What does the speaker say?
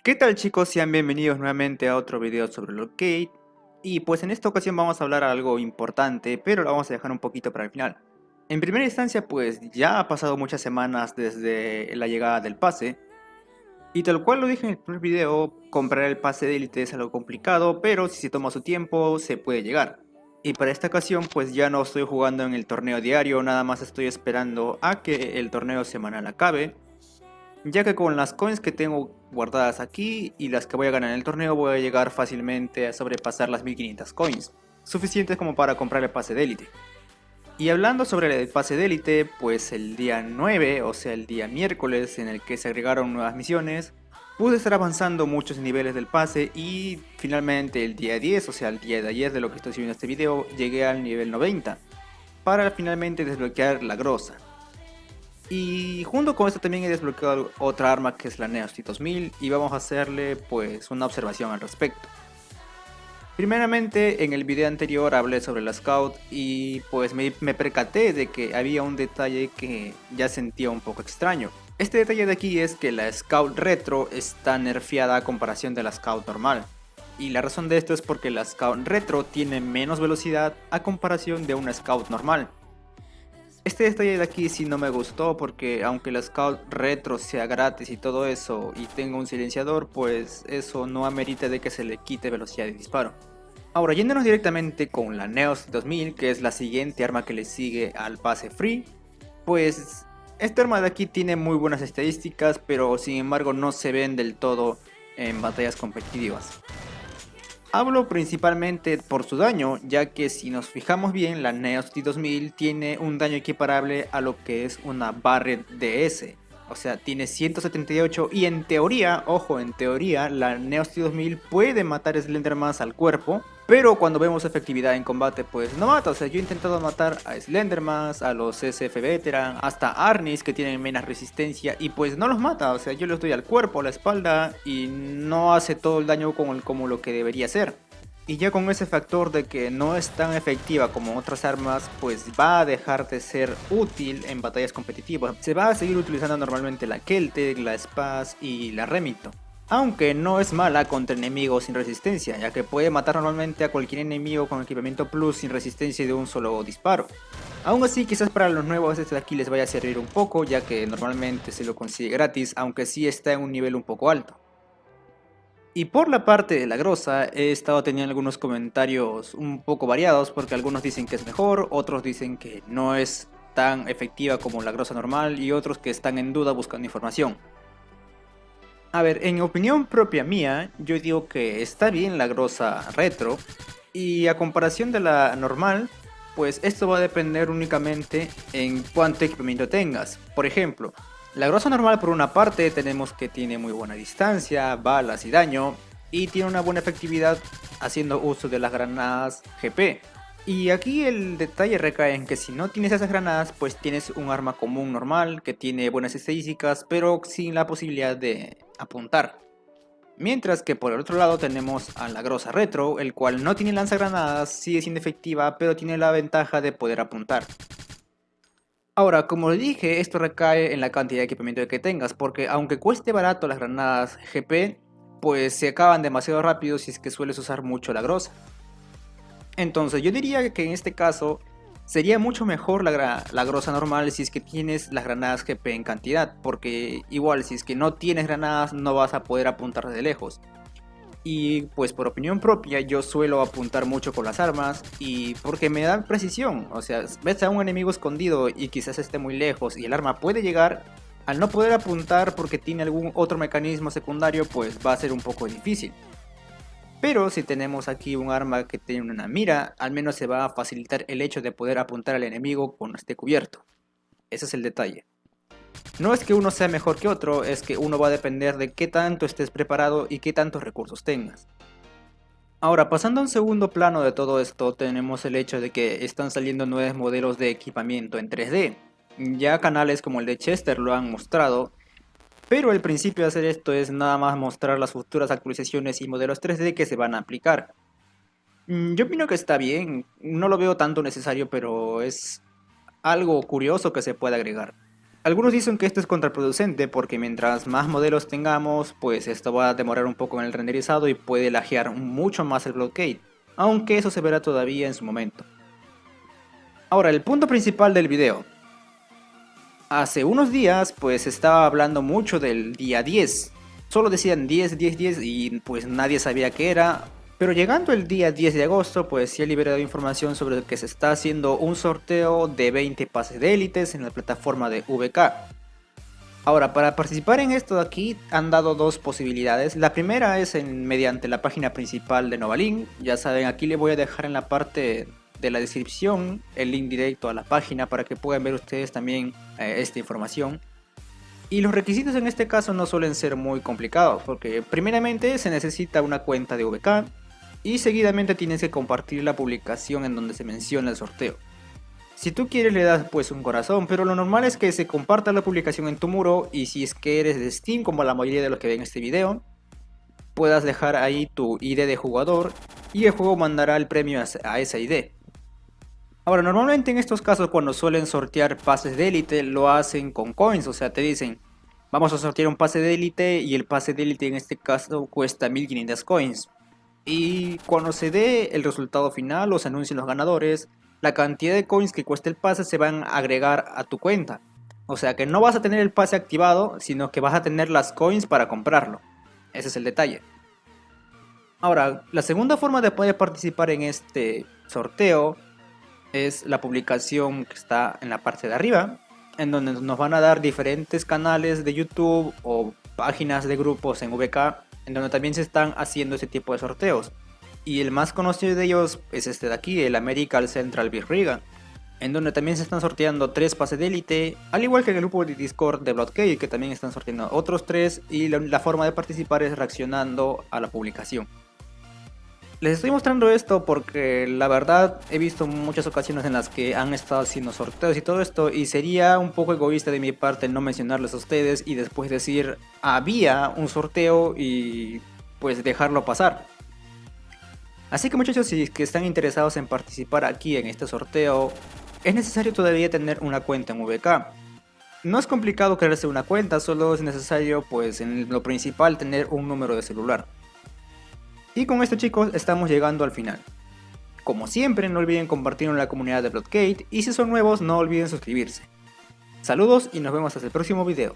¿Qué tal, chicos? Sean bienvenidos nuevamente a otro video sobre el arcade. Y pues en esta ocasión vamos a hablar algo importante, pero lo vamos a dejar un poquito para el final. En primera instancia, pues ya ha pasado muchas semanas desde la llegada del pase. Y tal cual lo dije en el primer video, comprar el pase de élite es algo complicado, pero si se toma su tiempo, se puede llegar. Y para esta ocasión, pues ya no estoy jugando en el torneo diario, nada más estoy esperando a que el torneo semanal acabe, ya que con las coins que tengo guardadas aquí y las que voy a ganar en el torneo voy a llegar fácilmente a sobrepasar las 1500 coins, suficientes como para comprar el pase de élite. Y hablando sobre el pase de élite, pues el día 9, o sea el día miércoles en el que se agregaron nuevas misiones, pude estar avanzando muchos niveles del pase y finalmente el día 10, o sea el día de ayer de lo que estoy subiendo este video, llegué al nivel 90 para finalmente desbloquear la grosa. Y junto con esto también he desbloqueado otra arma que es la Neosty 2000 y vamos a hacerle pues una observación al respecto. Primeramente en el video anterior hablé sobre la Scout y pues me percaté de que había un detalle que ya sentía un poco extraño. Este detalle de aquí es que la Scout Retro está nerfeada a comparación de la Scout normal. Y la razón de esto es porque la Scout Retro tiene menos velocidad a comparación de una Scout normal. Este detalle de aquí sí no me gustó porque aunque la Scout Retro sea gratis y todo eso y tenga un silenciador, pues eso no amerita de que se le quite velocidad de disparo. Ahora yéndonos directamente con la Neos 2000, que es la siguiente arma que le sigue al pase free, pues esta arma de aquí tiene muy buenas estadísticas, pero sin embargo no se ven del todo en batallas competitivas. Hablo principalmente por su daño, ya que si nos fijamos bien, la Neos T2000 tiene un daño equiparable a lo que es una Barret DS. O sea, tiene 178 y en teoría, ojo, en teoría, la Neos T2000 puede matar Slendermans al cuerpo, pero cuando vemos efectividad en combate, pues no mata. O sea, yo he intentado matar a Slendermans, a los SF Veteran, hasta Arnis que tienen menos resistencia y pues no los mata. O sea, yo les doy al cuerpo, a la espalda y no hace todo el daño como lo que debería hacer. Y ya con ese factor de que no es tan efectiva como otras armas, pues va a dejar de ser útil en batallas competitivas. Se va a seguir utilizando normalmente la Keltec, la Spaz y la Remington. Aunque no es mala contra enemigos sin resistencia, ya que puede matar normalmente a cualquier enemigo con equipamiento plus sin resistencia de un solo disparo. Aún así, quizás para los nuevos este de aquí les vaya a servir un poco, ya que normalmente se lo consigue gratis, aunque sí está en un nivel un poco alto. Y por la parte de la grosa, he estado teniendo algunos comentarios un poco variados, porque algunos dicen que es mejor, otros dicen que no es tan efectiva como la grosa normal y otros que están en duda buscando información. A ver, en opinión propia mía, yo digo que está bien la grosa retro y a comparación de la normal, pues esto va a depender únicamente en cuánto equipamiento tengas. Por ejemplo, la grosa normal por una parte tenemos que tiene muy buena distancia, balas y daño y tiene una buena efectividad haciendo uso de las granadas GP. Y aquí el detalle recae en que si no tienes esas granadas, pues tienes un arma común normal que tiene buenas estadísticas, pero sin la posibilidad de apuntar. Mientras que por el otro lado tenemos a la grosa retro, el cual no tiene lanzagranadas, sigue siendo efectiva, pero tiene la ventaja de poder apuntar. Ahora, como le dije, esto recae en la cantidad de equipamiento que tengas, porque aunque cueste barato las granadas GP, pues se acaban demasiado rápido si es que sueles usar mucho la grosa. Entonces yo diría que en este caso sería mucho mejor la grosa normal si es que tienes las granadas GP en cantidad, porque igual si es que no tienes granadas no vas a poder apuntar de lejos. Y pues por opinión propia yo suelo apuntar mucho con las armas y porque me dan precisión, o sea, ves a un enemigo escondido y quizás esté muy lejos y el arma puede llegar, al no poder apuntar porque tiene algún otro mecanismo secundario pues va a ser un poco difícil. Pero si tenemos aquí un arma que tiene una mira, al menos se va a facilitar el hecho de poder apuntar al enemigo cuando esté cubierto. Ese es el detalle. No es que uno sea mejor que otro, es que uno va a depender de qué tanto estés preparado y qué tantos recursos tengas. Ahora, pasando a un segundo plano de todo esto, tenemos el hecho de que están saliendo nuevos modelos de equipamiento en 3D. Ya canales como el de Chester lo han mostrado, pero el principio de hacer esto es nada más mostrar las futuras actualizaciones y modelos 3D que se van a aplicar. Yo opino que está bien, no lo veo tanto necesario, pero es algo curioso que se puede agregar. Algunos dicen que esto es contraproducente porque mientras más modelos tengamos, pues esto va a demorar un poco en el renderizado y puede laguear mucho más el blockade, aunque eso se verá todavía en su momento. Ahora, el punto principal del video. Hace unos días pues estaba hablando mucho del día 10. Solo decían 10, 10, 10 y pues nadie sabía qué era. Pero llegando el día 10 de agosto pues se ha liberado información sobre que se está haciendo un sorteo de 20 pases de élites en la plataforma de VK. Ahora, para participar en esto de aquí han dado dos posibilidades. La primera es mediante la página principal de Novalink. Ya saben, aquí les voy a dejar en la parte de la descripción el link directo a la página para que puedan ver ustedes también esta información. Y los requisitos en este caso no suelen ser muy complicados, porque primeramente se necesita una cuenta de VK y seguidamente tienes que compartir la publicación en donde se menciona el sorteo. Si tú quieres le das pues un corazón, pero lo normal es que se comparta la publicación en tu muro, y si es que eres de Steam, como la mayoría de los que ven este video, puedas dejar ahí tu ID de jugador y el juego mandará el premio a esa ID. Ahora, normalmente en estos casos cuando suelen sortear pases de élite lo hacen con coins, o sea, te dicen vamos a sortear un pase de élite y el pase de élite en este caso cuesta 1500 coins. Y cuando se dé el resultado final o se anuncien los ganadores, la cantidad de coins que cuesta el pase se van a agregar a tu cuenta. O sea que no vas a tener el pase activado, sino que vas a tener las coins para comprarlo. Ese es el detalle. Ahora, la segunda forma de poder participar en este sorteo es la publicación que está en la parte de arriba, en donde nos van a dar diferentes canales de YouTube o páginas de grupos en VK, en donde también se están haciendo ese tipo de sorteos. Y el más conocido de ellos es este de aquí, el American Central Big Riga, en donde también se están sorteando 3 pases de élite, al igual que en el grupo de Discord de Bloodcade, que también están sorteando otros 3, y la forma de participar es reaccionando a la publicación. Les estoy mostrando esto porque la verdad he visto muchas ocasiones en las que han estado haciendo sorteos y todo esto, y sería un poco egoísta de mi parte no mencionarles a ustedes y después decir había un sorteo y pues dejarlo pasar. Así que muchachos, si es que están interesados en participar aquí en este sorteo, es necesario todavía tener una cuenta en VK. No es complicado crearse una cuenta, solo es necesario pues en lo principal tener un número de celular. Y con esto chicos estamos llegando al final. Como siempre no olviden compartirlo en la comunidad de Bloodcade y si son nuevos no olviden suscribirse. Saludos y nos vemos hasta el próximo video.